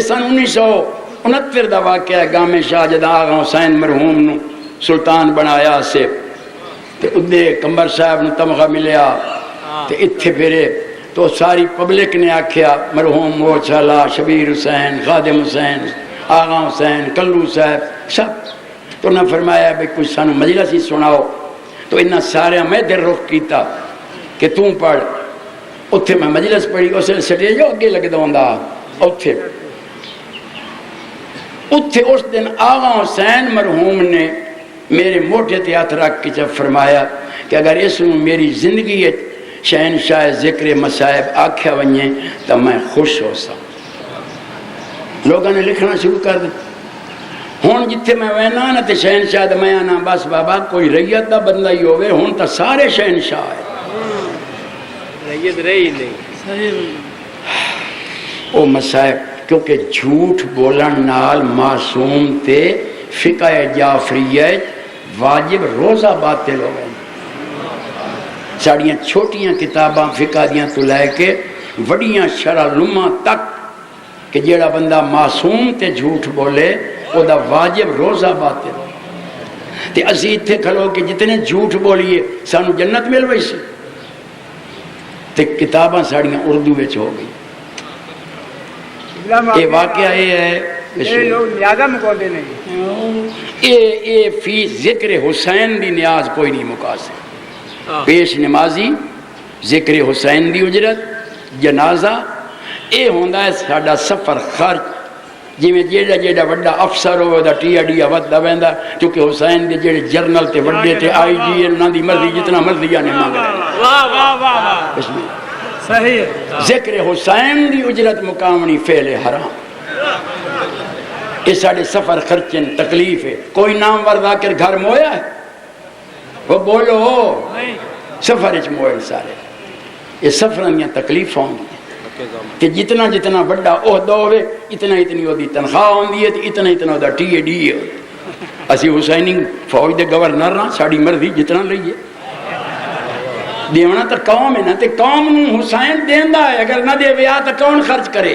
سن 1969 دا واقعہ ہے گام شاہ جدا آغا حسین مرحوم نو سلطان بنایا سے تے ادھے کمبر صاحب نو تمغہ ملیا تے اتھے پھرے تو ساری پبلک نے آکھیا مرحوم موچھالا شبیر حسین خادم حسین آغا حسین کلو صاحب سب تو نہ فرمایا بھئی کچھ سانو مجلس ہی سناؤ تو انہاں سارے میں در رخ کیتا کہ توں پڑھ اتھے میں مجلس پڑھی اسے سٹیج اگے لگ دوندا اتھے اس دن آغا حسین مرحوم نے میرے موٹے تے ہاتھ رکھ کے جب فرمایا کہ اگر اس میں میری زندگی شہنشاہ ذکر مصائب آکھیا ونجے تو میں خوش ہو سا لوگوں نے لکھنا شروع کر دیا ہون جتھے میں وینا نا تے شہنشاہ میں آنا بس بابا کوئی ریت دا بندہ ہی ہوئے ہون تا سارے شہنشاہ ہے ریت رہی نہیں او مصائب کیونکہ جھوٹ بولن نال معصوم تے فقہ جعفریہ واجب روزہ باطل ہو گئے ساڑیاں چھوٹیاں کتاباں فقہ دیاں تو لے کے وڑیاں شرع لمہ تک کہ جیڑا بندہ معصوم تے جھوٹ بولے او دا واجب روزہ باطل ہو تے اسی اتھے کھلو کہ جتنے جھوٹ بولیے سانو جنت مل ویسی تے کتاباں ساڑیاں اردو وچ ہو گئی یہ واقعہ یہ ہے یہ فی ذکر حسین دی نیاز کوئی نہیں مقاصد پیش نمازی ذکر حسین دی اجرت جنازہ یہ ہوندہ ہے ساڑا سفر خرچ جی میں جیڑا جیڑا وڈا افسر ہوئے دا ٹیا ڈیا ودا ویندہ چونکہ حسین دے جیڑے جرنل تے وڈے تے آئی جی انہاں دی مرضی جتنا مرضی آنے مانگ رہے واہ واہ واہ بسم اللہ صحیح ذکر حسین دی اجرت مقامنی فعل حرام یہ ساڑے سفر خرچن تکلیف ہے کوئی نام ور ذاکر گھر مویا ہے وہ بولو سفر اچ موئے سارے یہ سفرانیاں تکلیف ہوں گی کہ جتنا جتنا بڑا عہدہ ہوئے اتنا اتنی ہو دی تنخواہ ہوں دی ہے اتنا اتنا ہو دا ٹی اے ڈی ہے اسی حسینی فوج دے گورنر رہا ساڑی مرضی جتنا لئیے دیونا تو قوم ہے نا تے قوم نو حسین دیندہ ہے اگر نہ دے ویا تو کون خرچ کرے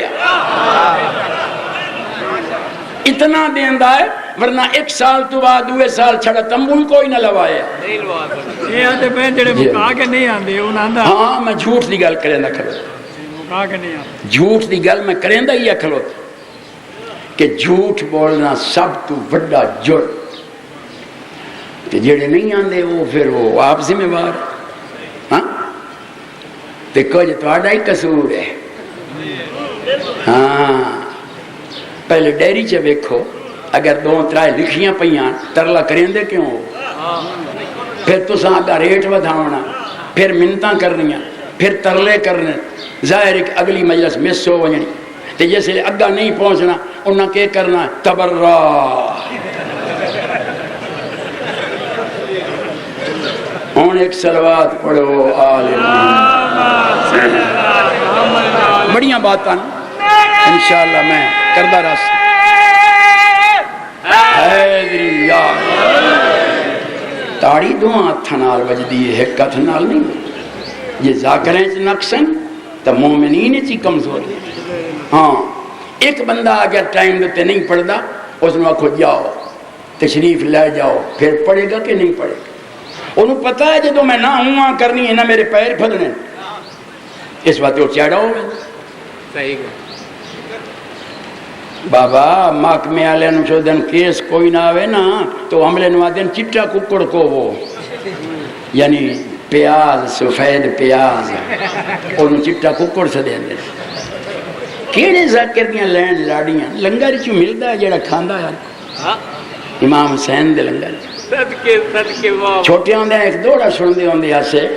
اتنا دیندہ ہے ورنہ ایک سال تو بعد دوے سال چھڑا تمبول کوئی نہ لوائے یہ آتے پہن جڑے مکا کے نہیں آندے ہاں میں جھوٹ دی گل کریں دا کھلو جھوٹ دی گل میں کریں دا ہی کھلو کہ جھوٹ بولنا سب تو بڑا جڑ تے جڑے نہیں آندے وہ پھر وہ آپ ذمہ وار ہاں تے کچھ تواڈا ہی قصور ہے ہاں پہلے ڈیری چ ویکھو اگر دو ترائے لکھیاں پیاں ترلا کریں دے کیوں پھر تساں آگا ریٹ ودھاونا پھر منتاں کرنیاں پھر ترلے کرنے ظاہر ایک اگلی مجلس مس ہو ونجنی تے جیسے اگا نہیں پہنچنا انہاں کے کرنا تبرہ ہون ایک صلوات پڑھو آل بڑیاں باتاں انشاءاللہ میں کردہ راست حیدری یار تاڑی دو ہاتھ نال وجدی ہے ایک ہاتھ نال نہیں یہ ذاکریں چ نقصن تو مومنین چی کمزور ہے ہاں ایک بندہ اگر ٹائم دیتے نہیں پڑھتا اس نے آکھو جاؤ تشریف لے جاؤ پھر پڑھے گا کہ نہیں پڑھے گا انہوں پتہ ہے جدو میں نہ ہوں کرنی ہے نہ میرے پیر پھدنے اس بات وہ چیڑا ہو صحیح بابا محکمے والے نو جو دن کیس کوئی نہ آوے نا تو حملے نو آدن چٹا ککڑ کو وہ یعنی پیاز سفید پیاز انہوں چٹا ککڑ سے دیں دے کیڑے ذاکر دیاں لینڈ لاڑیاں لنگر چو ملتا ہے جیڑا کھاندہ یار امام حسین دے لنگر صدقے چھوٹے ہوندے ہیں ایک دوڑا سن دے ہوندے آسے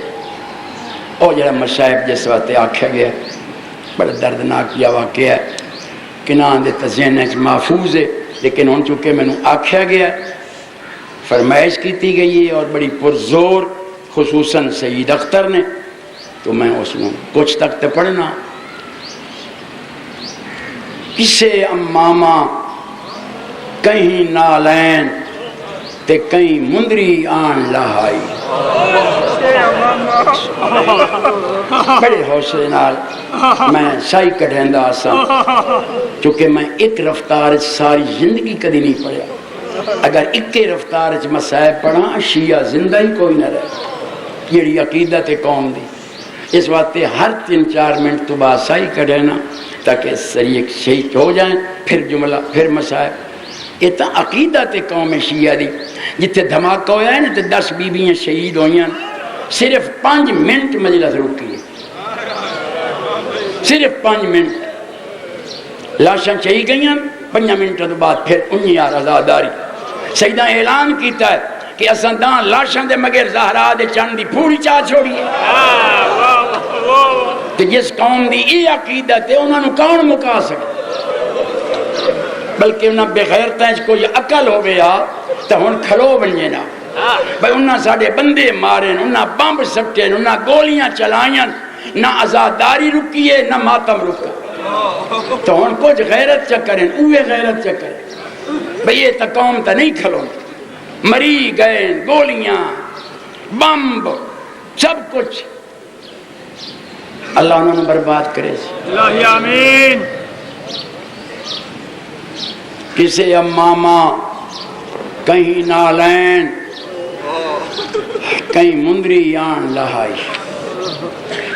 او جڑا مصائب جس وقت آکھا گیا بڑا دردناک یا واقعہ ہے کنان دے تزینہ محفوظ ہے لیکن ان چکے میں نے آکھا گیا فرمائش کیتی گئی ہے اور بڑی پرزور خصوصاً سید اختر نے تو میں اس میں کچھ تک تے پڑھنا کسے امامہ کہیں نالین تے کہیں مندری آن لہائی بڑے حوصلے نال میں سائی کڈھیندا سا، چونکہ میں ایک رفتار ساری زندگی کدی نہیں پڑھیا۔ اگر ایک رفتار مصائب پڑھا شیعہ زندہ ہی کوئی نہ رہے، یہ عقیدت قوم دی۔ اس واسطے ہر 3-4 منٹ تو بعد سائی کڈھینا تاکہ شریک شہید ہو جائیں، پھر جملہ پھر مصائب۔ یہ تو عقیدت قوم شیعہ دی۔ جتھے دھماکہ ہویا ہے نا تو 10 بیویاں شہید ہوئی ہیں، صرف 5 منٹ مجلس رکی ہے، صرف 5 منٹ۔ لاشاں چاہی گئی ہیں 5 منٹوں تو بعد پھر 19 آزاداری۔ سیدہ اعلان کیتا ہے کہ اساں داں لاشاں دے مگر زہرا دے چند دی پھوڑی چاہ چھوڑی ہے۔ کہ جس قوم دی یہ عقیدت ہے انہوں نے کون مکا سکتا، بلکہ انہاں بغیرتاں کوئی عقل ہو گیا تو ہن کھلو بنجے نا بھائی انہاں ساڑے بندے مارے، انہاں بمب سٹے، انہاں گولیاں چلائیں، نہ آزاداری رکی ہے نہ ماتم رکا، تو ہن کچھ غیرت چکریں اوے غیرت چکریں بھئی یہ تا قوم تا نہیں کھلو، مری گئے، گولیاں بمب سب کچھ، اللہ انہوں نے برباد کرے سی۔ اللہ آمین۔ کسے امامہ کہیں نالین کہیں مندری یان لہائی،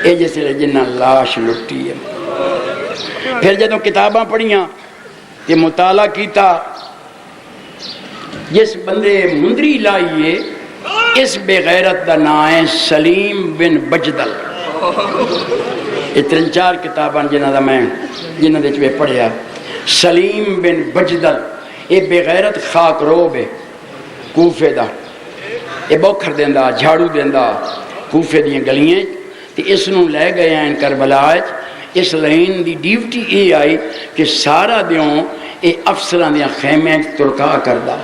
اے جیسے جنہ لاش لٹی ہے۔ پھر جدوں کتاباں پڑھیاں کہ مطالعہ کیتا، جس بندے مندری لائیے اس بے غیرت دا نام ہے سلیم بن بجدل۔ یہ 3-4 کتاباں جنہ دے چوے پڑھیا، سلیم بن بجدل یہ بے غیرت خاک روب ہے کوفے دا، یہ بوکھر دیندا جھاڑو دیندا کوفے دیاں گلیاں، تے اس نو لے گئے ہیں کربلا۔ اس لائن دی ڈیوٹی یہ آئی کہ سارا دیوں یہ افسران دیاں خیمیں ترکا کردا،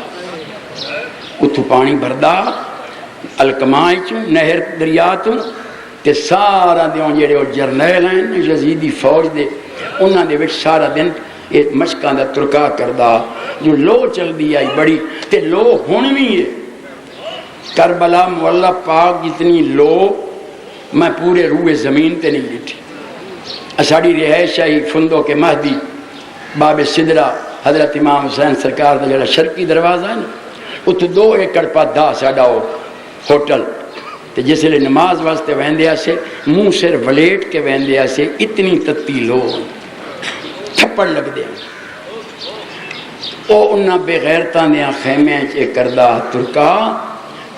اتھو پانی بھردا الکمائی چوں نہر دریا تو، تے سارا دیوں جڑے جرنیل ہیں یزیدی فوج دے انہاں دے وچ سارا دن یہ مشکاں دا ترکا کردا، جو لو چل دی آئی بڑی، تے لو ہون بھی ہے کربلا مولا پاک جتنی لو میں پورے روح زمین تے نہیں لٹھی۔ اساڑی رہائش آئی فندو کے مہدی باب صدرہ حضرت امام حسین سرکار دا جڑا شرقی دروازہ ہے نا، اتو 2 ایکڑ پا دا ساڑا ہو ہوٹل، تے جس لئے نماز واسطے ویندیا سے منہ سر ولیٹ کے ویندیا سے اتنی تتی لو تھپڑ لگ دیا، او انہاں بے غیرتاں دیاں خیمیں چے کردہ ترکا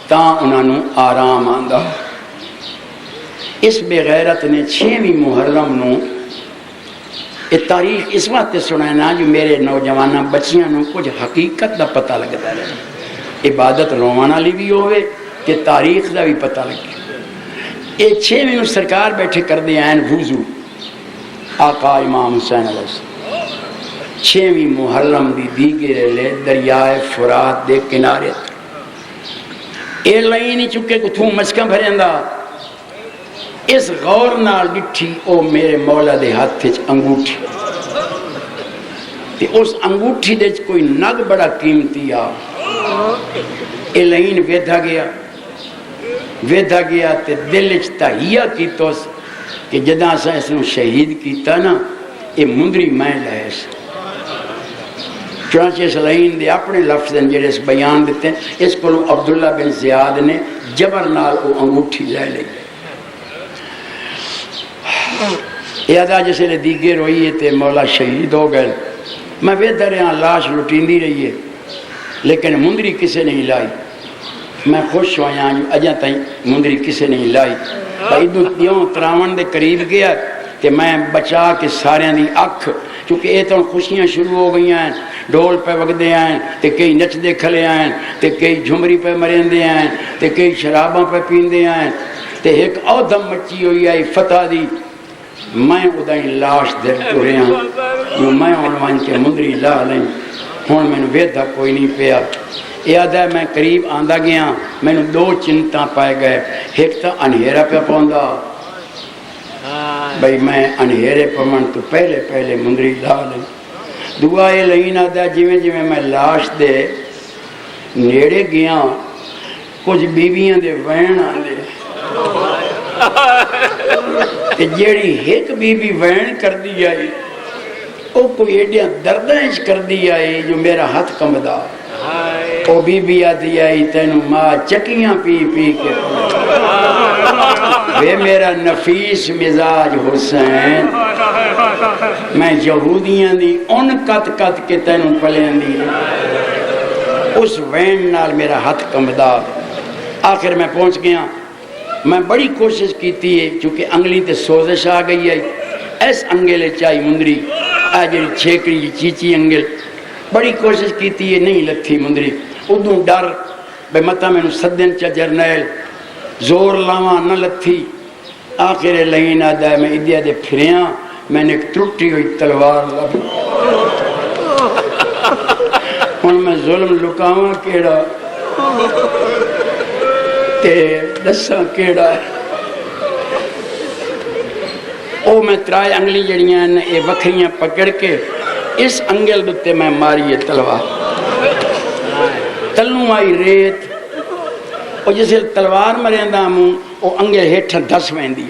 تاں انہاں نو آرام آندہ۔ اس بے غیرت نے 6ویں محرم نو یہ تاریخ اس وقت سنائنا جو میرے نوجوانہ بچیاں نو کچھ حقیقت دا پتہ لگتا ہے، عبادت روانہ لی بھی ہوئے کہ تاریخ دا بھی پتہ لگے۔ یہ 6ویں نو سرکار بیٹھے کر دے آئین وضو آقا امام حسین علیہ السلام 6ویں محرم دی دیگر لے دریائے فرات دے کنارے، اے لائنی چکے کو تھوں مشکاں بھریندا، اس غور نال ڈٹھی او میرے مولا دے ہاتھ تھے انگوٹھی، تے اس انگوٹھی دے کوئی نگ بڑا قیمتی آ، اے لائن ویدھا گیا تے دل اچتاہیہ کی توس کہ جدہ سا اس نے شہید کیتا نا اے مندری میں لائے سے، چنانچہ اس لائن دے اپنے لفظ جڑے اس بیان دیتے ہیں، اس کو عبداللہ بن زیاد نے جبر نال او انگوٹھی لے لے یادا جسے لے دیگر ہوئی ہے تے مولا شہید ہو گئے، میں ویدھا رہا لاش لٹیندی رہی ہے لیکن مندری کسے نہیں لائی، میں خوش ہویا جو اجا تائیں مندری کسے نہیں لائی، ادھو دیوں تراون دے قریب گیا کہ میں بچا کے سارے دی اکھ، چونکہ اے تو خوشیاں شروع ہو گئی ہیں، ڈھول پہ وگدے آئیں تے کئی نچ دے کھلے آئیں تے کئی جھمری پہ مرندے آئیں تے کئی شراباں پہ پیندے آئیں تے ایک اودھم مچی ہوئی آئی فتح دی، میں ادائیں لاش دے ٹورے ہاں جو میں عنوان کے مندری لا لیں، ہون میں نے ویدھا کوئی نہیں پیا، یاد ہے میں قریب آندہ گیا، میں نے 2 چنتاں پائے گئے، ایک تا انہیرہ پہ پوندہ، بھئی میں انہیرے پمن تو پہلے مندری لا لیں، دعائے لئین آدھا جویں میں لاش دے نیڑے گیا کچھ بیویاں دے وین آندے تے جیڑی ایک بی بی وین کر دی آئی او کوئی ایڈیاں دردائش کر دی آئی جو میرا ہاتھ کمدا او بی بی آتی آئی تینوں ماں چکیاں پی پی کے وے میرا نفیس مزاج حسین میں یہودیاں دی ان کت کت کے تینوں پلین دی اس وین نال میرا ہاتھ کمدا آخر میں پہنچ گیا میں بڑی کوشش کیتی ہے چونکہ انگلی تے سوزش آ گئی ہے ایس انگلے چائی مندری آ جڑی چھیکڑی چیچی انگل بڑی کوشش کیتی ہے نہیں لتھی مندری ادوں ڈر بے متا میں سدن چا جرنیل زور لاواں نہ لتھی آخر لین آدھا میں ادیا دے پھریاں میں نے ایک ٹوٹی ہوئی تلوار لب ہن میں ظلم لکاواں کیڑا تے دساں کیڑا ہے او میں ترائے انگلی جڑیاں اے وکھریاں پکڑ کے اس انگل دتے میں ماری تلوار تلوں آئی ریت او جسے تلوار مریندا موں او انگل ہیٹھاں دس ویندی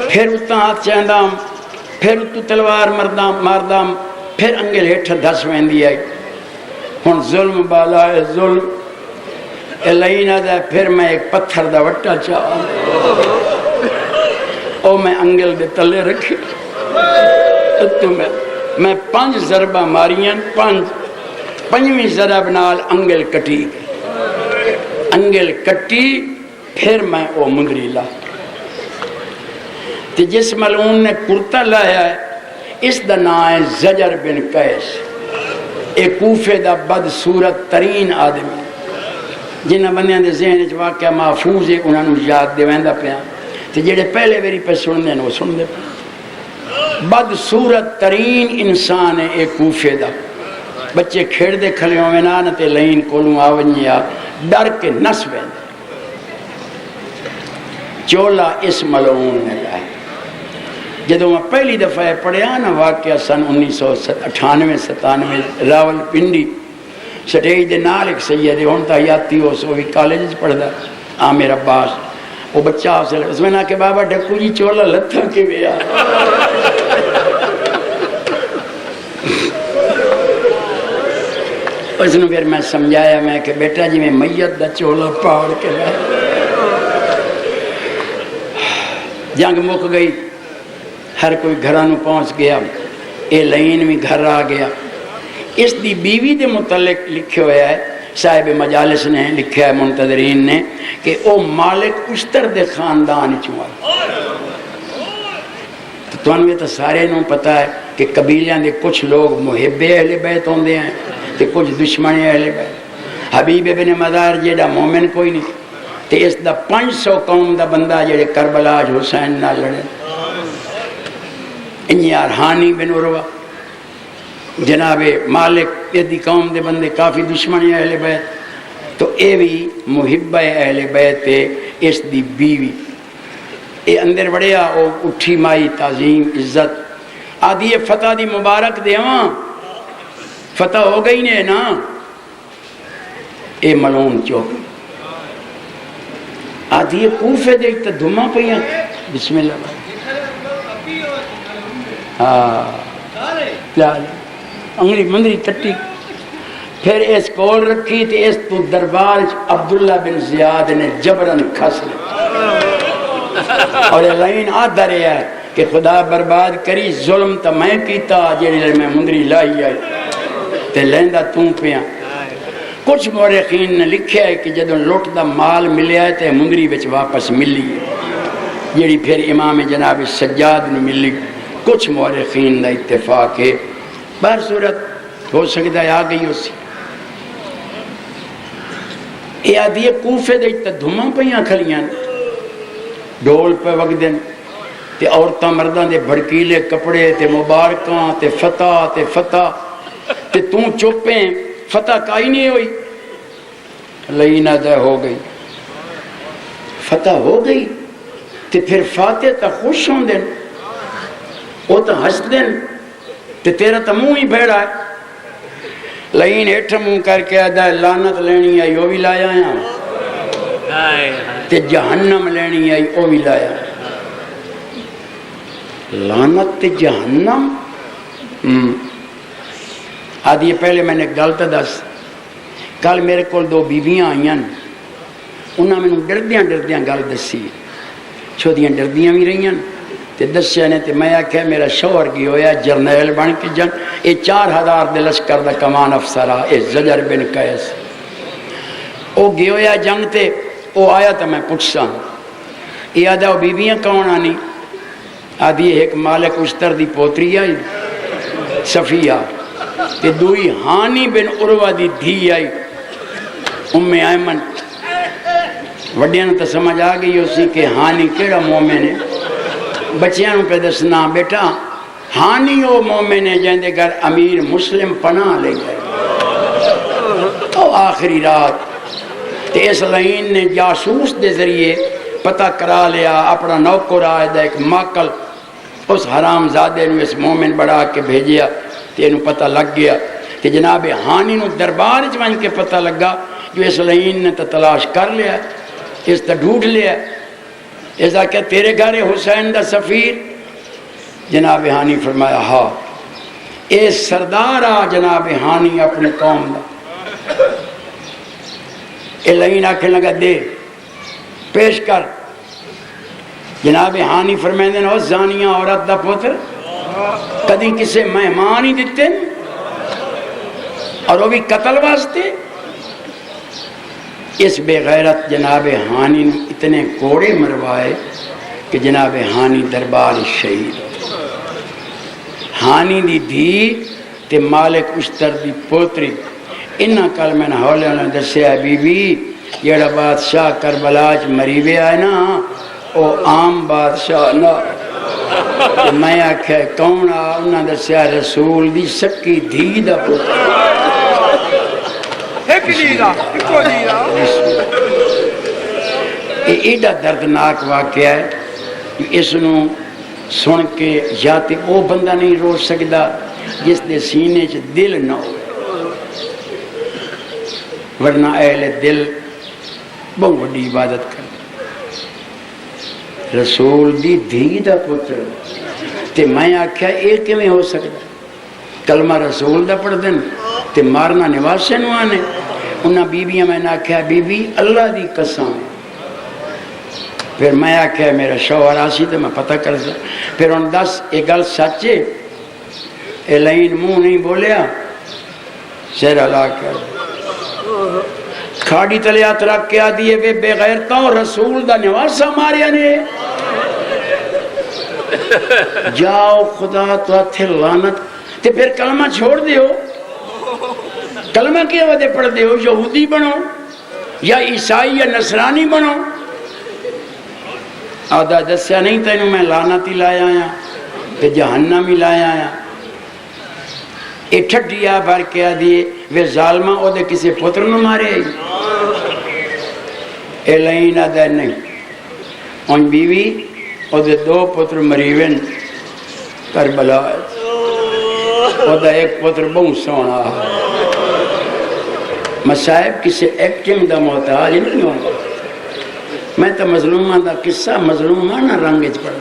پھر اتنا ہاتھ چاہندام پھر اتو تلوار ماردام پھر انگل ہیٹھاں دس ویندی آئی ہن ظلم بالا ہے ظلم لائنا دا پھر میں ایک پتھر دا وٹا چاہا او میں انگل دے تلے رکھی تو میں 5 ضربہ ماریاں 5ویں ضرب نال انگل کٹی انگل کٹی پھر میں او مندری لا تے جس ملعون نے کرتا لایا ہے اس دا نام ہے زجر بن قیس ایک کوفے دا بد صورت ترین آدمی جنہ بندیاں دے ذہن وچ واقعہ محفوظ ہے انہاں نوں یاد دیویندا پیا تے جڑے پہلے ویری پہ سن دے وہ سن دے بد صورت ترین انسان ہے ایک کوفے دا بچے کھیڑ دے کھلے ہوئے نا تے لین کولوں آونیا ڈر کے نس ویندے چولا اس ملعون نے لائے جدوں میں پہلی دفعہ پڑھیا نا واقعہ سن 1998-97 راول پنڈی سٹیج دے نال ایک سید ہون تا یاتی ہو سو بھی کالج پڑھدا عامر عباس وہ بچہ اس میں نہ کہ بابا ڈھکو جی چولا لتھا کے ویا اس نے پھر میں سمجھایا میں کہ بیٹا جی میں میت دا چولا پاڑ کے لائے جنگ مک گئی ہر کوئی گھرانوں پہنچ گیا اے لائن بھی گھر آ گیا اس دی بیوی دے متعلق لکھے ہویا ہے صاحب مجالس نے لکھا ہے منتظرین نے کہ او مالک اشتر دے خاندان چوا تو انویں تو سارے نوں پتہ ہے کہ قبیلیاں دے کچھ لوگ محب اہل بیت ہوندے ہیں تے کچھ دشمن اہل بیت حبیب ابن مزار جیڑا مومن کوئی نہیں تے اس دا 500 قوم دا بندہ جڑے کربلا حسین نہ لڑے انہی ارہانی بن عروہ جناب مالک یہ دی قوم دے بندے کافی دشمن اہل بیت تو اے بھی محبہ اہل بیت اس دی بیوی اے اندر بڑیا او اٹھی مائی تعظیم عزت آدھی فتح دی مبارک دیواں فتح ہو گئی نے نا اے ملعون چوک آدھی کوفے دیکھتا دھما پہیاں بسم اللہ انگلی مندری کٹی پھر اس کول رکھی تے اس تو دربار عبداللہ بن زیاد نے جبرن کھس اور لائن آدھا رہا ہے کہ خدا برباد کری ظلم تا میں کیتا جیڑے میں مندری لائی آئی تے لیندہ توں پیاں کچھ مورخین نے لکھیا ہے کہ جدوں لوٹ دا مال ملیا ہے تے مندری بچ واپس ملی جیڑی پھر امام جناب سجاد نے ملی کچھ مورخین دا اتفاق ہے بہر صورت ہو سکتا ہے آ گئی اسی اے آدھی کوفے دے تا دھما پہیاں کھلیاں ڈول پہ وقت دن تے عورتاں مرداں دے بھڑکیلے کپڑے تے مبارکاں تے فتح تے توں چوپیں فتح کائی نہیں ہوئی لئینا دے ہو گئی فتح ہو گئی تے پھر فاتح تا خوش ہوں دن وہ تا ہس دن تے تیرا تا منہ ہی بھیڑا ہے لائن ہیٹھ منہ کر کے آدھا لعنت لینی آئی وہ بھی لایا ہیں تے جہنم لینی آئی وہ بھی لایا لعنت تے جہنم آدھی پہلے میں نے غلط دس کل میرے کو دو بیویاں آئیاں انہاں میں ڈردیاں گل دسی چھوڑیاں ڈردیاں بھی رہیاں تے دسیا نے تے میں آکھیا میرا شوہر کی ہویا جرنیل بن کے جنگ اے 4000 دے لشکر دا کمان افسر آ اے زجر بن قیس او گیا ہویا جنگ تے او آیا تو میں پوچھسا یہ آدھا وہ بیویاں کون آنی آدھی ایک مالک اشتر دی پوتری آئی صفیہ تے دوئی ہانی بن عروہ دی دھی آئی ام ایمن وڈیاں تو سمجھ آ گئی اسی کہ ہانی کیڑا مومن ہے بچیاں پہ دسنا بیٹا ہانی وہ مومن ہے جن دے گھر امیر مسلم پناہ لے گئے تو آخری رات تے اس لائن نے جاسوس دے ذریعے پتہ کرا لیا اپنا نوکر آئے دا ایک ماکل اس حرام زادے نے اس مومن بڑھا کے بھیجیا تے انہوں پتہ لگ گیا تے جناب ہانی نو دربار چوان کے پتہ لگا جو اس لائن نے تلاش کر لیا اس تا ڈھونڈ لیا ایسا کہ تیرے گھر حسین دا سفیر جناب ہانی فرمایا ہاں اے سردار آ جناب ہانی اپنے قوم دا اے لائن آکھنے لگا دے پیش کر جناب ہانی فرمائیں او زانیہ عورت دا پتر کدی کسے مہمان ہی دیتے اور وہ بھی قتل واسطے اس بے غیرت جناب ہانی نے اتنے کوڑے مروائے کہ جناب ہانی دربار شہید ہانی دی دھی تے مالک اشتر دی پوتری انہاں کل میں نے ہولے نے دسیا بی بی جیڑا بادشاہ کربلاج مریوے آئے نا او عام بادشاہ نا میں آکھے کون آ انہاں دسیا رسول دی سکی دھی دا پوتر یہ ایڈا دردناک واقعہ ہے اس نو سن کے یا تے او بندہ نہیں رو سکتا جس دے سینے چ دل نہ ہو ورنہ اہل دل بہت بڑی عبادت کر رسول دی دھی دا پتر تے میں آکھیا اے کیویں ہو سکتا کلمہ رسول دا پڑھ دن تے مارنا نواسے نو آنے انہاں بیویاں میں نے آکھیا بی بی اللہ دی قسم پھر میں آکھیا میرا شوہر آسی تو میں پتہ کر سا پھر ان دس ایک گل سچے اے لائن منہ نہیں بولیا سیر اللہ کر کھاڑی تلے ہاتھ رکھ کے آدھی ہے بے غیرتوں رسول دا نواسا ماریا نے جاؤ خدا تو ہتھے لعنت تے پھر کلمہ چھوڑ دیو کلمہ کیا وجہ پڑھ دیو یہودی بنو یا عیسائی یا نصرانی بنو آدھا دسیا نہیں تینوں میں لعنت ہی لایا آیا تے جہنم ہی لایا آیا اے ٹھٹیا بھر کے آدھیے وہ ظالمہ او دے کسی پتر نو مارے اے لائن آدھا نہیں ان بیوی او دے 2 پتر مریون کربلا او دا ایک پتر بہت سونا مصائب کسی ایکٹنگ دا محتاج نہیں ہوگا میں تو مظلومہ دا قصہ مظلومہ نہ رنگج پڑھ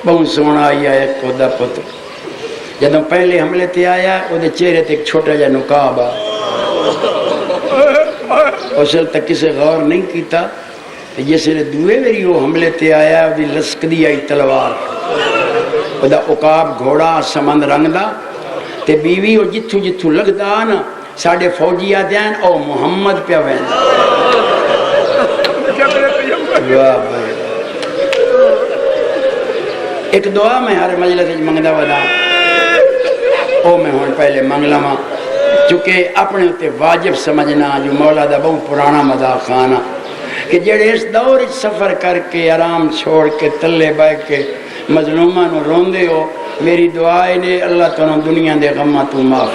بہت سونا آیا ایک خدا پتر جب پہلے حملے تے آیا وہ دے چہرے تے ایک چھوٹا جا نقاب آ اسل تک کسے غور نہیں کیتا جس نے دوئے میری وہ حملے تے آیا وہ دی لسک دی آئی تلوار وہ دا عقاب گھوڑا سمند رنگ دا تے بیوی وہ جتھو جتھو لگ دا نا ساڑھے فوجی آدھے ہیں او محمد پہ وین واہ بھائی ایک دعا میں ہر مجلس منگدہ ودا او میں ہون پہلے منگلہ ماں چونکہ اپنے ہوتے واجب سمجھنا جو مولا دا بہت پرانا مداح خانہ کہ جڑے اس دور سفر کر کے آرام چھوڑ کے تلے بے کے مظلومہ نو روندے ہو میری دعائے نے اللہ تعالیٰ دنیا دے غمہ تو معاف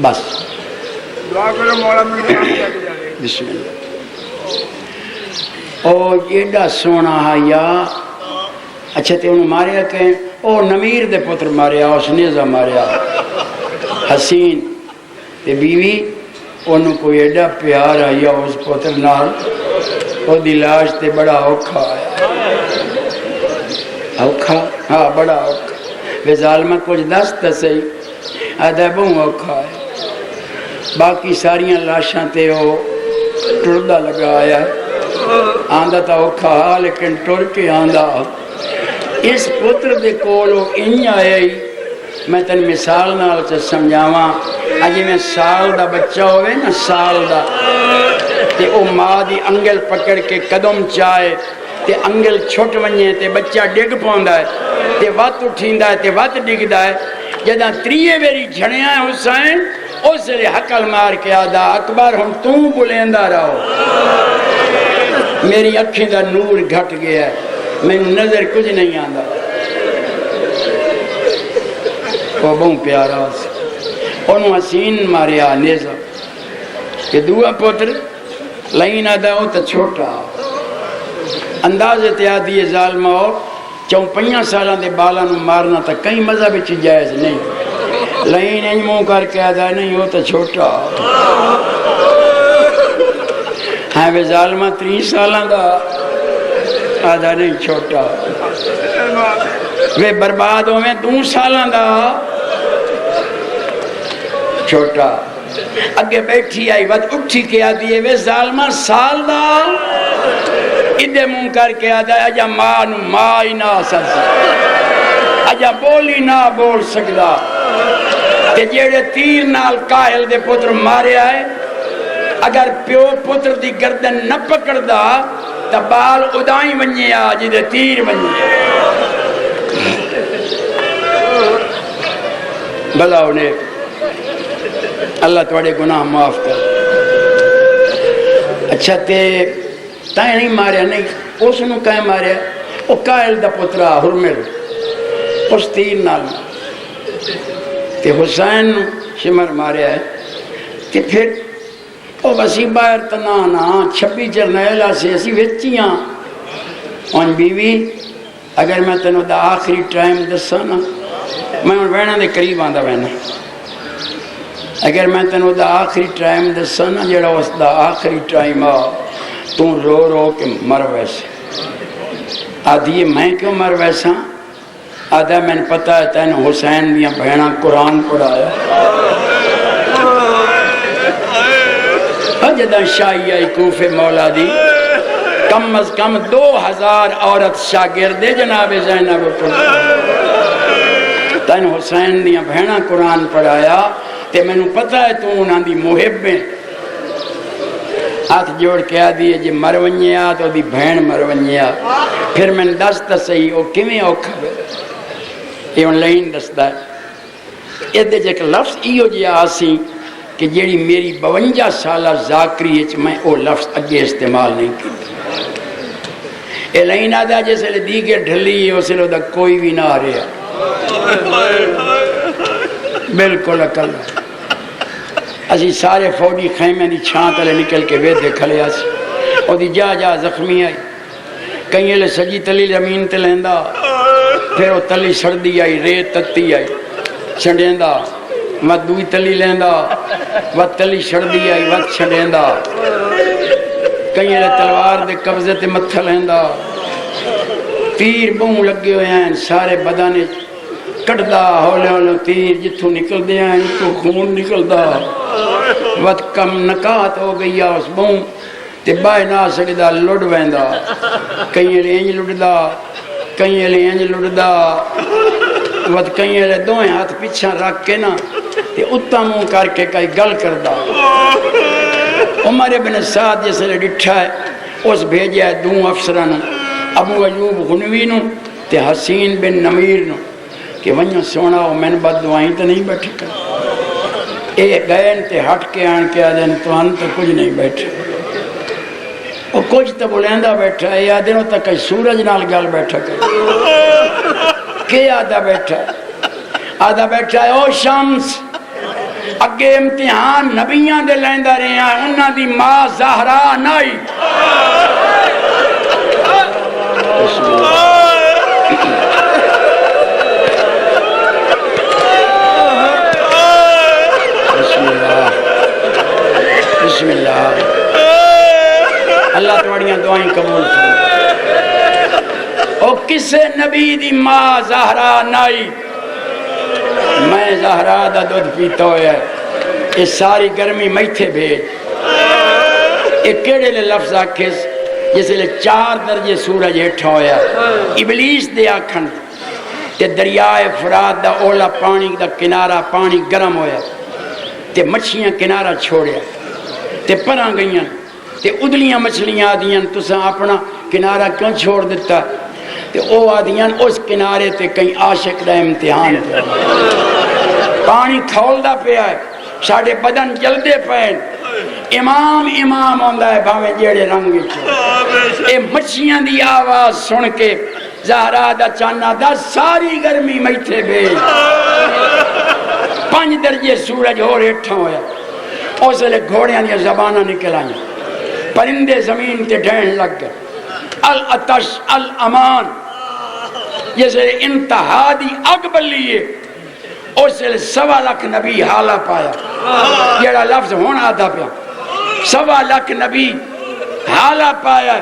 بس دعا کرو مولا بسم اللہ او ایڈا سونا یا اچھا تے انہوں ماریا کہ او نمیر دے پتر ماریا، اس نیزہ ماریا حسین تے بیوی انہوں کوئی ایڈا پیار آیا اس پتر نال، او دی لاش تے بڑا اوکھا آیا، اوکھا ہاں بڑا اوکھا، وے ظالمہ کچھ دست صحیح آدھا بہوں اوکھا ہے، باقی ساریاں لاشاں تے او ٹردہ لگا آیا ہے، آندھا تا اوکھا ہاں لیکن ٹر کے آندھا اس پتر دے کولو انہیں آیا ہی۔ میں تن مثال نال سے سمجھاواں، اجی میں سال دا بچہ ہوئے نا سال دا تے او ماں دی انگل پکڑ کے قدم چاہے تے انگل چھٹ ونجے تے بچہ ڈگ پوندا ہے تے وات اٹھیندا ہے تے وات ڈگدا ہے، جداں تریے ویری جھڑیاں حسین اس لئے حقل مار کے آدھا اکبر ہم توں بلیندا رہو، میری اکھیں دا نور گھٹ گیا ہے، میں نظر کچھ نہیں آندا، وہ بہت پیارا سی انہوں حسین ماریا نیزہ کہ دعا پتر لائن آدھا ہو تو چھوٹا انداز اتیادی ظالمہ ہو 4-5 سالہ دے بالا نو مارنا تا کئی مذہب چی جائز نہیں، لائن انج منہ کر کے آدھا نہیں ہو تو چھوٹا ہاں بے ظالمہ 30 سالہ دا آدھا نہیں چھوٹا، وہ برباد ہوئے 2 سالہ دا چھوٹا، اگے بیٹھی آئی وقت اٹھی کے آدھی ہے وہ ظالمہ سال دا ادھے منہ کر کے آدھا ہے اجا ماں نو ماں ہی نہ سکتا، اجا بولی نہ بول سکتا، کہ جیڑے تیر نال کاہل دے پتر مارے آئے اگر پیو پتر دی گردن نہ پکڑ دا تا بال ادائیں ونجے آ جدے تیر ونجے بھلا انہیں اللہ توڑے گناہ معاف کر۔ اچھا تے تائیں نہیں ماریا نہیں اس نو کہیں ماریا او کائل دا پترا حرمل اس تیر نال تے حسین نو شمر ماریا ہے تے پھر او وسی باہر تنانا 26 جرنیلہ سے اسی وچیاں ان بیوی اگر میں تنو دا آخری ٹائم دسا نا میں ان وینا دے قریب آندہ وینا، اگر میں تنو دا آخری ٹائم دسا نا جڑا اس دا آخری ٹائم آ تو رو رو کے مر ویسے آدھی میں کیوں مر ویسا آدھا میں نے پتا ہے تین حسین دیاں بہناں قرآن پڑھایا جدہ شاہی آئی کوفے مولا دی کم از کم 2000 عورت شاگردے جناب زینب تین حسین دیاں بہناں قرآن پڑھایا تے میں نے پتا ہے تو انہاں دی محبیں ہاتھ جوڑ کے آدھی ہے جی مرونیے آ تو دی بہن مرونیے آ پھر میں نے دستا صحیح او کمیں اوکھا بے یہ ان لائن دستا ہے یہ دے جے کہ لفظ ایو جی آسی کہ جیڑی میری 52 سالہ ذاکری ہے میں او لفظ اگے استعمال نہیں کی یہ لائن آدھا جیسے لے دی کے ڈھلی ہے اسے لو دا کوئی بھی نہ آ رہا بالکل اکل اسی سارے فوجی خیمے دی چھان تلے نکل کے وے دیکھ لیا سی او دی جا جا زخمی آئی کہیں لے سجی تلی زمین تلیندہ پھر وہ تلی سردی آئی ریت تتی آئی چھڑیندہ وقت دوئی تلی لیندہ وقت تلی سردی آئی وقت چھڑیندہ کہیں لے تلوار دے قبضے تے متھا لیندہ تیر بہوں لگے ہوئے ہیں سارے بدانے کٹ دا ہولے ہولے تیر جتھو نکل دے ہیں تو خون نکل دا وقت کم نکات ہو گئی اس بہوں تے بائی نہ سکدا لڑ ویندہ کہیں لے انج لڑ دا کہیں لے انج لڑ دا وقت کہیں لے دوئیں ہاتھ پیچھا رکھ کے نا تے اتنا منہ کر کے کئی گل کر دا عمر ابن سعد جیسے لے ڈٹھا ہے اس بھیجا ہے 2 افسران ابو ایوب غنوی نو تے حسین بن نمیر نو کہ ونیو سونا ہو میں نے بد دعائیں تو نہیں بیٹھے کر اے گئے تے ہٹ کے آن کے آدھیں تو ہم تو کچھ نہیں بیٹھے وہ کچھ تو بلیندہ بیٹھا ہے یا دنوں تک کئی سورج نال گل بیٹھا کر کہ آدھا بیٹھا ہے او شمس اگے امتحان نبیاں دے لیندہ رہے ہیں انہاں دی ماں زہرا نائی ساڑیاں دعائیں قبول فرما او کسے نبی دی ماں زہرا نائی میں زہرا دا دودھ پیتا ہویا ہے یہ ساری گرمی میتھے بھیج یہ کیڑے لے لفظ آکھس جس لے 4 درجے سورج ہٹھا ہویا ابلیس دے آکھن تے دریائے فرات دا اولا پانی دا کنارہ پانی گرم ہویا تے مچھیاں کنارہ چھوڑیا تے پراں گئیاں تے ادلیاں مچھلیاں آدیاں تساں اپنا کنارہ کیوں چھوڑ دیتا تے او آدیاں اس کنارے تے کہیں عاشق دا امتحان پہ پانی کھولدا پیا ہے ساڑھے بدن جلدے پین امام ہوندہ ہے بھاویں جیڑے رنگ چھو اے مچھیاں دی آواز سن کے زہرا دا چانا دا ساری گرمی میتھے بھیج 5 درجے سورج ہو ریٹھا ہویا اس لئے گھوڑیاں دیا زبانہ نکل آئیں پرندے زمین تے ڈھین لگ گئے الاتش الامان جیسے انتہا دی اگ بلیے اس لئے 1.25 لاکھ نبی حالہ پایا جیڑا لفظ ہونا آدھا پیا 1.25 لاکھ نبی حالہ پایا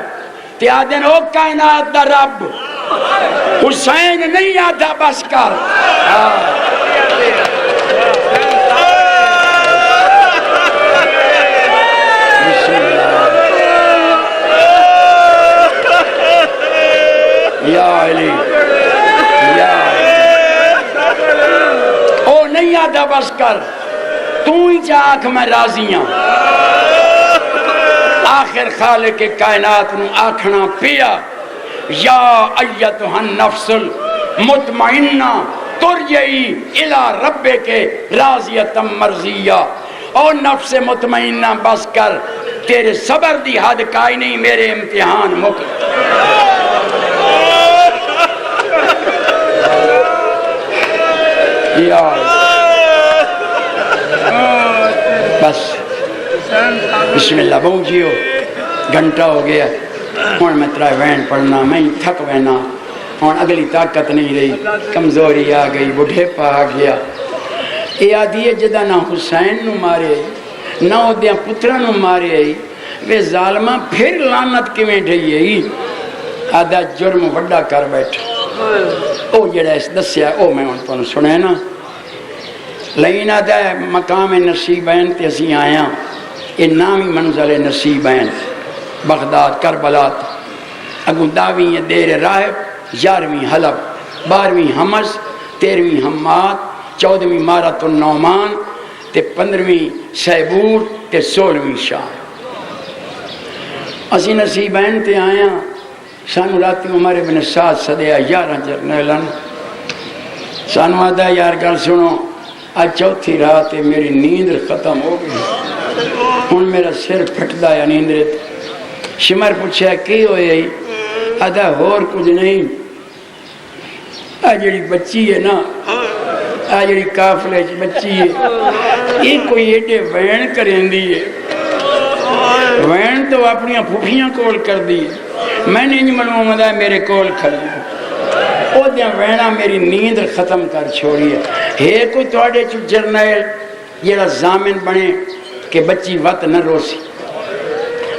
تے آدھن او کائنات دا رب حسین نہیں آدھا بس کر یا علی یا او نہیں آدھا بس کر تو ہی چاک میں راضیاں آخر خالق کائنات نو آکھنا پیا یا ایتھا النفس المطمئنہ ترجعی الی ربک راضیۃ مرضیہ او نفس مطمئنہ بس کر تیرے صبر دی حد کائی نہیں میرے امتحان مک یا بس بسم اللہ بہو جیو گھنٹہ ہو گیا ہون میں ترائے وین پڑھنا میں تھک وینا ہون اگلی طاقت نہیں رہی کمزوری آ گئی بڑھے پا آ گیا اے آدھی جدہ نہ حسین نو مارے نہ دیاں پترہ نو مارے وے ظالمہ پھر لعنت کی میں ڈھئی آدھا جرم وڈا کر بیٹھا او جڑا اس دسیا او میں ان تو سنے نا لینا دا مقام نصیبین تے اسی آیا یہ نامی منزل نصیبین بغداد کربلات اگو داویں دیر راہب 11ویں حلب 12ویں حمص 13ویں حماد 14ویں مارت النعمان تے 15ویں سیبور تے 16ویں شام اسی نصیبین تے آیا سانو راتی عمر ابن سعد صدیہ 11 جرنیلن سانو آدھا یار گل سنو آج چوتھی رات میری نیند ختم ہو گئی ہن میرا سر پھٹدا یا نیند رہتا شمر پوچھا کی ہوئے آدھا ہور کچھ نہیں جڑی بچی ہے نا جڑی کافلے بچی ہے یہ کوئی ایڈے وین کریں دی ہے وین تو اپنی پھوپھیاں کول کر دی میں نے انج معلوم ہے میرے کول کھڑی او دیاں وینا میری نیند ختم کر چھوڑی ہے کوئی تواڈے چ جرنیل جڑا ضامن بنے کہ بچی وقت نہ روسی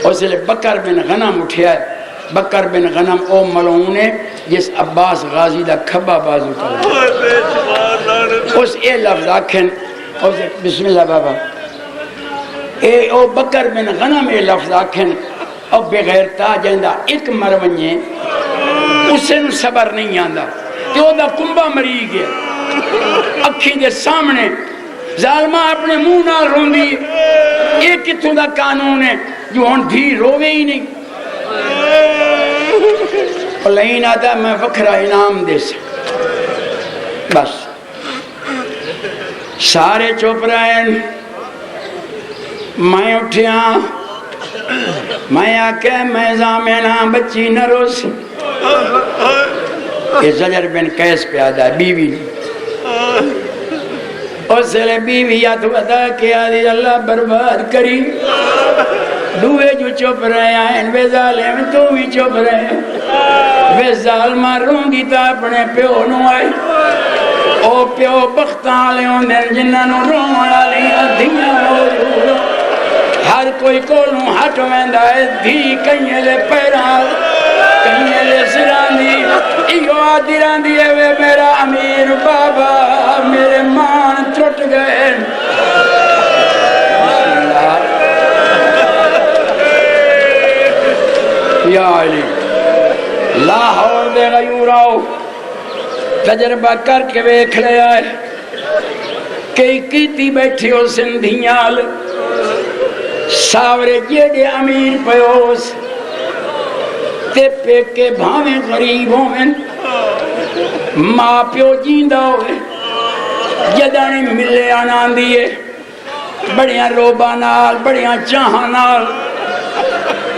اس لئے بکر بن غنم اٹھیا ہے بکر بن غنم او ملعون ہے جس عباس غازی دا کھبا بازو کر اس اے لفظ آکھن بسم اللہ بابا او بکر بن غنم اے لفظ آکھن او بغیر تاجندہ ایک مرونجے اسے نو صبر نہیں آندہ کہ او دا کنبا مری گیا اکھیں دے سامنے ظالمہ اپنے منہ نہ روندی ایک کتوں دا قانون ہے جو ہن بھی روے ہی نہیں لین آدھا میں وکھرا انعام دے سکتا بس سارے چوپ رہے میں اٹھیا میں آکے میں زامنہ بچی نہ روس یہ زجر بن قیس پہ آدھا بیوی نہیں اس لئے بیوی یا تو ادا کیا دی اللہ برباد کری دوے جو چپ رہے ہیں وے ظالم تو بھی چپ رہے ہیں وے ظالمہ رون دی تا اپنے پیو نو آئی او پیو بختان لے ہوں دن جنہاں نو رون والی ادھیاں موجود ہر کوئی کولوں ہٹ ویندا ہے دھی کئیں دے پیراں کئیں دے سراں دی ایو آدی راندی ہے وے میرا امیر بابا میرے مان ٹوٹ گئے یا علی لاہور دے غیوراؤ تجربہ کر کے ویکھ لیا ہے کئی کیتی بیٹھی ہو سندھیال ساورے جیڑے امیر پیوس تے پیکے بھاویں غریب ہوئیں ماں پیو جیندہ ہوئے جدانی ملے آنان دیئے بڑیاں روبہ نال بڑیاں چاہاں نال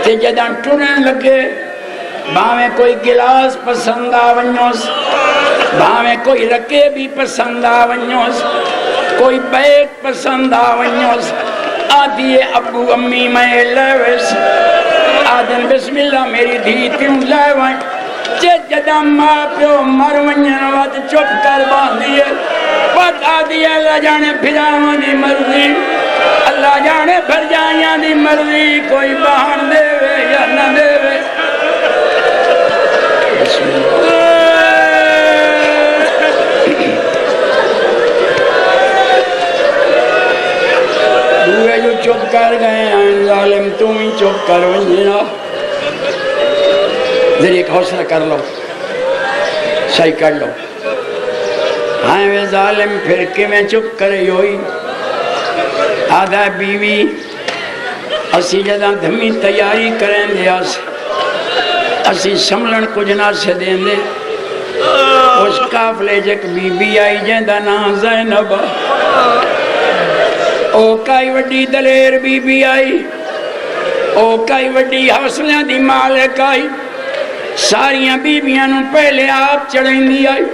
تے جدان ٹرن لگے بھاویں کوئی گلاس پسند آونیوس بھاویں کوئی رکے بھی پسند آونیوس کوئی بیگ پسند آونیوس آدھیے ابو امی میں لیویس آدھن بسم اللہ میری دھی تیوں لیوائیں جدہ ماں پیو مر ونجن وقت چپ کر باندھیے وقت آدھی اللہ جانے پھراواں دی مرضی اللہ جانے پھر جائیاں دی مرضی کوئی بہان دے وے یا نہ دے وے بسم اللہ دوئے جو چپ کر گئے ہیں ظالم تم ہی چپ کر ونجنا ذریعہ ایک حوصلہ کر لو صحیح کر لو ہاں وہ ظالم پھر کے میں چپ کرے ہوئی آدھا بیوی اسی جدہ دھمی تیاری کریں دے اسی سملن کچھ نہ سے دیں دے اس کافلے جک بی بی آئی جیندہ نا زینب او کائی وڈی دلیر بی بی آئی او کائی وڈی حوصلہ دی مالک آئی ساریاں بی بیاں نو پہلے آپ چڑھیں دی آئی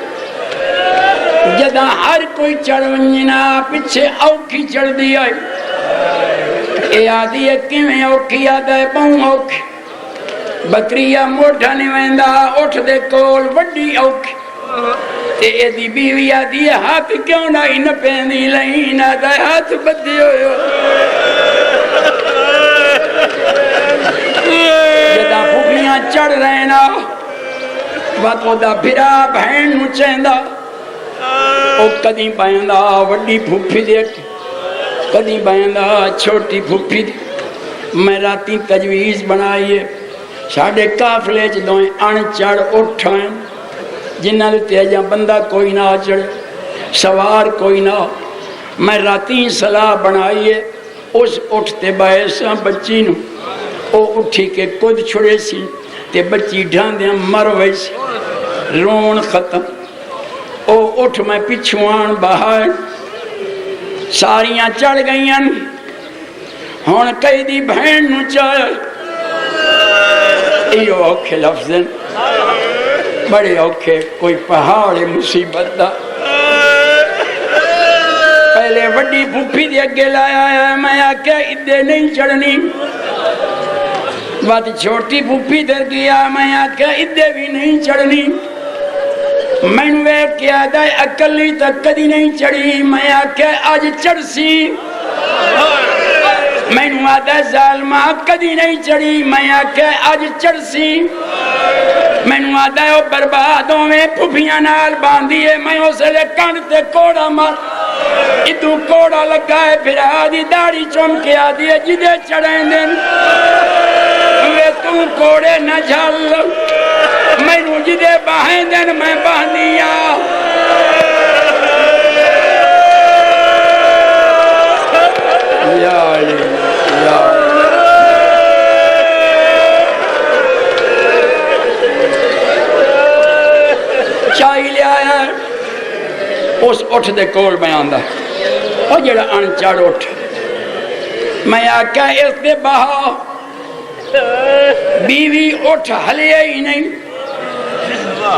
جدہ ہر کوئی چڑھونجنا پچھے اوکھی چڑھ دی آئی اے آدھی ہے کیویں اوکھی آدھا ہے بہوں اوکھی بکریہ موٹھا نویندہ اٹھ دے کول وڈی اوکھی تے اے دی بیوی آدھی ہے ہاتھ کیوں نہ ہی نہ پیندی لہین آدھا ہے ہاتھ بدھی ہوئے جدہ پھوپیاں چڑھ رہے نا وقت دا پھرا بہن نو چہندہ او کدی بائندہ وڈی پھوپی دیکھ کدی بائندہ چھوٹی پھوپی دیکھ میں راتی تجویز بنائیے ساڑھے کافلے چدوئیں ان چڑھ اٹھائیں جنہ دیتے جہاں بندہ کوئی نہ چڑھ سوار کوئی نہ میں راتی صلاح بنائیے اس اٹھتے باعثاں بچی نو او اٹھی کے کود چھڑے سی تے بچی ڈھان دیاں مر ویسی رون ختم او اٹھ میں پچھوان باہر ساریاں چڑھ گئیاں ہون کئی دی بہن نو چاہے ایو اوکھے لفظیں بڑے اوکھے کوئی پہاڑ مصیبت دا پہلے وڈی پھوپھی دے اگے لایا ہے میں آکے ادھے نہیں چڑھنی بات چھوٹی پھوپھی در گیا میں آکے ادھے بھی نہیں چڑھنی میں نے کیا دائے اکلی تک کدی نہیں چڑھی میں آکے آج چڑھ سی میں نے آدھا ظالمہ کدی نہیں چڑھی میں آکے آج چڑھ سی میں نے آدھا وہ بربادوں میں پھوپیاں نال باندھیے میں اسے لے کانتے کوڑا مار ادھو کوڑا لگا ہے پھر آدھی داڑھی چوم کے آدھی ہے جدے چڑھیں دن میں تو کوڑے نہ جھل میں نو جدے باہیں دن میں باندھیا یا علی یا چاہی لے آیا اس اٹھ دے کول میں آندہ اور جڑا ان چڑھ اٹھ میں آکا اس دے بہا بیوی اٹھ ہلے ہی نہیں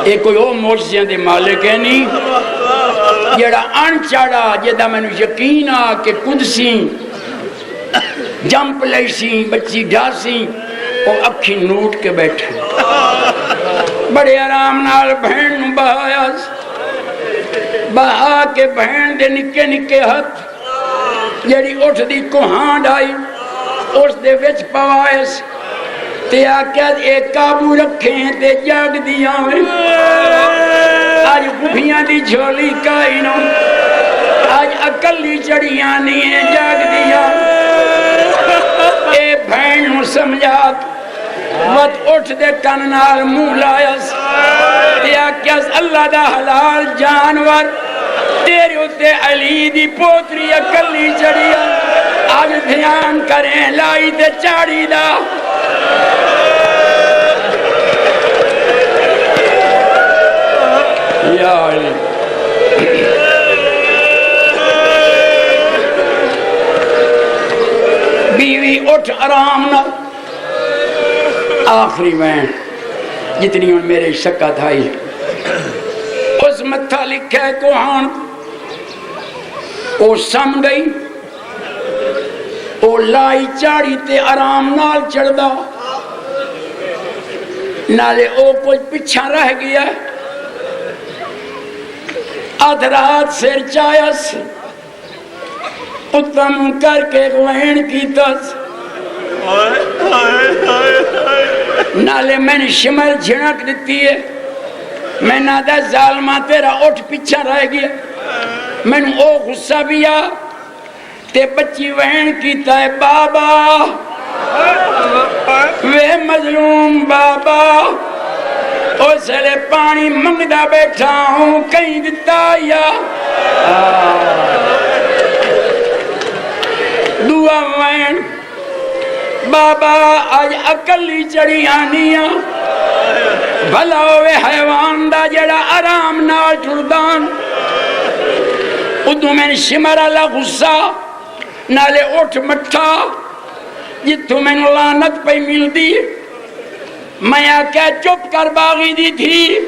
ایک کوئی او موجزیاں دے مالک ہے نہیں جڑا ان چڑھا جدہ میں نے یقین آ کہ قدسی جمپ لیسی بچی ڈھاسی وہ اکھی نوٹ کے بیٹھے بڑے آرام نال بہن نو بہایا بہا کے بہن دے نکے نکے ہاتھ جڑی اٹھ دی کوہاں ڈائی اس دے وچ پوائس تے آکیا ایک قابو رکھیں تے جاگ دیاں آج گھبیاں دی جھولی کائنوں آج اکلی چڑیاں نہیں جاگ دیاں اے بھین نو سمجھات وقت اٹھ دے کن نال منہ لایس تے آکیا اللہ دا حلال جانور تیرے اتے علی دی پوتری اکلی چڑیاں آج دھیان کریں لائی تے چاڑی دا یا علی بیوی اٹھ آرام نہ آخری وین جتنی ان میرے شکا تھائی اس متھا لکھے کوہان او سم گئی او لائی چاڑی تے آرام نال چڑھدا نالے او کچھ پچھا رہ گیا آدھ رات سر چایس اتم کر کے غوین کی تس نالے میں نے شمر جھنک دیتی ہے میں نادا ظالمہ تیرا اٹھ پیچھا رہ گیا میں نے او غصہ بھی آ تے بچی وین کیتا ہے بابا وے مظلوم بابا او سلے پانی منگدہ بیٹھا ہوں کہیں دیتا یا دعا وین بابا آج اکلی چڑی آنیاں بھلا ہوئے حیوان دا جڑا آرام نال ٹردان ادھو میں نے شمر اللہ غصہ نالے اٹھ مٹھا جتھو میں نے لعنت پہ مل دی میں آکے چپ کر باغی دی تھی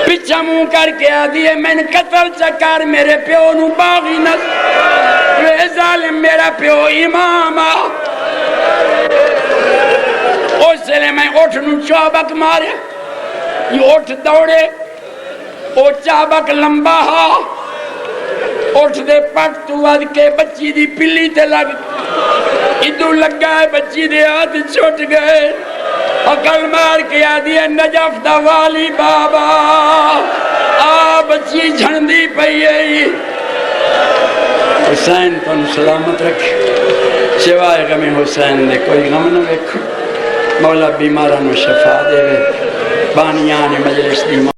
پچھا منہ کر کے آدھی ہے میں نے قتل چکار میرے پیو نو باغی نس وے ظالم میرا پیو امام اس لئے میں اٹھ نو چابک مارے یہ اٹھ دوڑے او چابک لمبا ہا اٹھ دے پٹ تو آدھ کے بچی دی پلی تے لگ ادھو لگ گئے بچی دے ہاتھ چھوٹ گئے اکل مار کے آدھی ہے نجف دا والی بابا آ بچی جھندی پئی ہے حسین تو سلامت رکھے سوائے غم حسین دے کوئی غم نہ رکھو مولا بیمارہ نو شفا دے بانیان مجلس دی